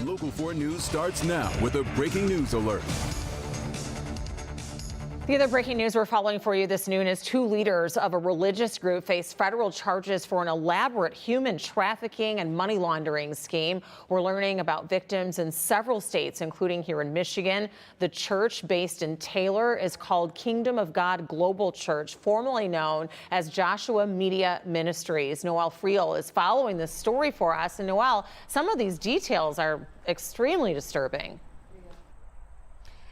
Local 4 News starts now with a breaking news alert. The other breaking news we're following for you this noon is two leaders of a religious group face federal charges for an elaborate human trafficking and money laundering scheme. We're learning about victims in several states, including here in Michigan. The church based in Taylor is called Kingdom of God Global Church, formerly known as Joshua Media Ministries. Noelle Friel is following this story for us. And Noelle, some of these details are extremely disturbing.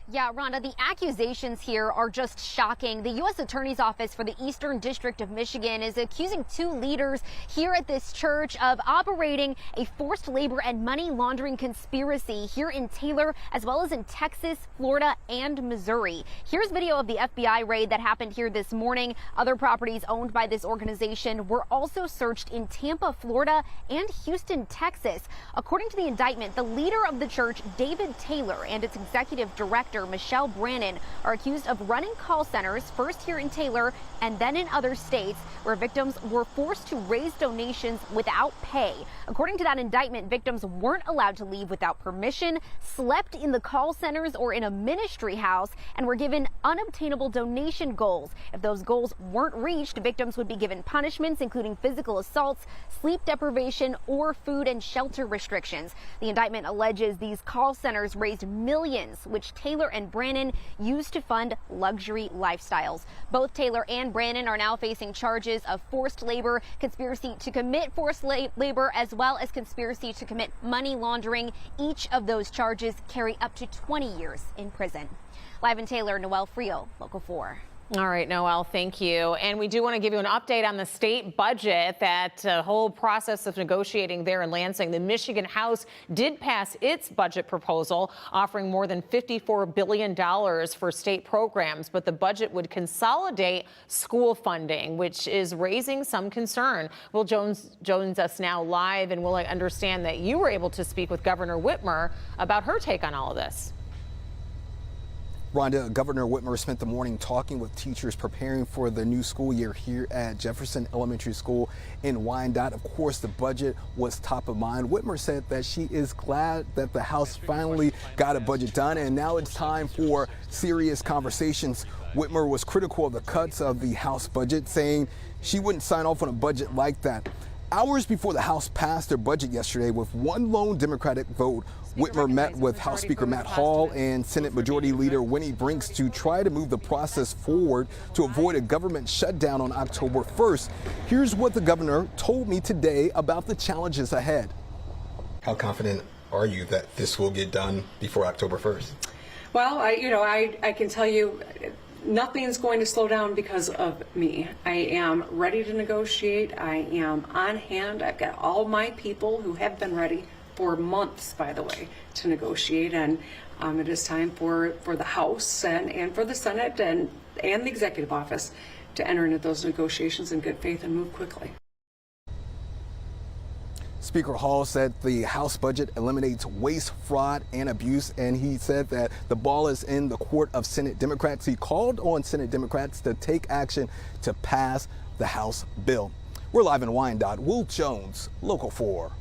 Yeah, Rhonda, the accusations here are just shocking. The U.S. Attorney's Office for the Eastern District of Michigan is accusing two leaders here at this church of operating a forced labor and money laundering conspiracy here in Taylor, as well as in Texas, Florida, and Missouri. Here's video of the FBI raid that happened here this morning. Other properties owned by this organization were also searched in Tampa, Florida, and Houston, Texas. According to the indictment, the leader of the church, David Taylor, and its executive director, Michelle Brannon, are accused of running call centers, first here in Taylor and then in other states, where victims were forced to raise donations without pay. According to that indictment, victims weren't allowed to leave without permission, slept in the call centers or in a ministry house, and were given unobtainable donation goals. If those goals weren't reached, victims would be given punishments, including physical assaults, sleep deprivation, or food and shelter restrictions. The indictment alleges these call centers raised millions, which Taylor and Brannon used to fund luxury lifestyles. Both Taylor and Brannon are now facing charges of forced labor, conspiracy to commit forced labor, as well as conspiracy to commit money laundering. Each of those charges carry up to 20 years in prison. Live in Taylor, Noelle Friel, Local 4. All right, Noelle, thank you. And we do want to give you an update on the state budget, that whole process of negotiating there in Lansing. The Michigan House did pass its budget proposal, offering more than $54 billion for state programs, but the budget would consolidate school funding, which is raising some concern. Will Jones joins us now live, and we'll understand that you were able to speak with Governor Whitmer about her take on all of this. Rhonda, Governor Whitmer spent the morning talking with teachers preparing for the new school year here at Jefferson Elementary School in Wyandotte. Of course, the budget was top of mind. Whitmer said that she is glad that the House finally got a budget done, and now it's time for serious conversations. Whitmer was critical of the cuts of the House budget, saying she wouldn't sign off on a budget like that. Hours before the House passed their budget yesterday with one lone Democratic vote, Whitmer met with House Speaker Matt Hall and Senate Majority Leader Winnie Brinks to try to move the process forward to avoid a government shutdown on October 1st. Here's what the governor told me today about the challenges ahead. How confident are you that this will get done before October 1st? Well, I can tell you, nothing's going to slow down because of me. I am ready to negotiate. I am on hand. I've got all my people who have been ready for months, by the way, to negotiate. And it is time for the House and for the Senate and the Executive Office to enter into those negotiations in good faith and move quickly. Speaker Hall said the House budget eliminates waste, fraud, and abuse, and he said that the ball is in the court of Senate Democrats. He called on Senate Democrats to take action to pass the House bill. We're live in Wyandotte. Will Jones, Local 4.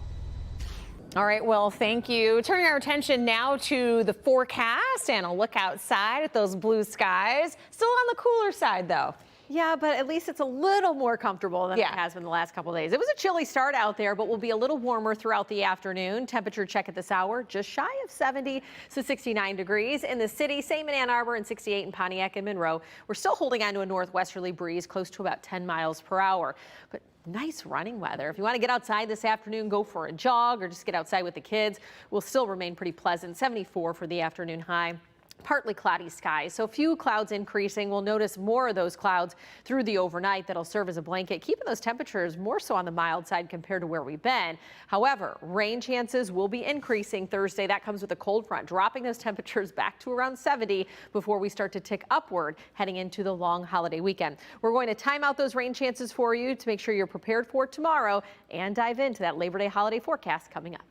All right, well, thank you. Turning our attention now to the forecast and a look outside at those blue skies. Still on the cooler side, though. Yeah, but at least it's a little more comfortable than it has been the last couple of days. It was a chilly start out there, but will be a little warmer throughout the afternoon. Temperature check at this hour, just shy of 70, so 69 degrees in the city. Same in Ann Arbor and 68 in Pontiac and Monroe. We're still holding on to a northwesterly breeze close to about 10 miles per hour. But nice running weather. If you want to get outside this afternoon, go for a jog or just get outside with the kids. Will still remain pretty pleasant. 74 for the afternoon high. Partly cloudy skies, so few clouds increasing. We'll notice more of those clouds through the overnight that'll serve as a blanket, keeping those temperatures more so on the mild side compared to where we've been. However, rain chances will be increasing Thursday. That comes with a cold front, dropping those temperatures back to around 70 before we start to tick upward heading into the long holiday weekend. We're going to time out those rain chances for you to make sure you're prepared for tomorrow and dive into that Labor Day holiday forecast coming up.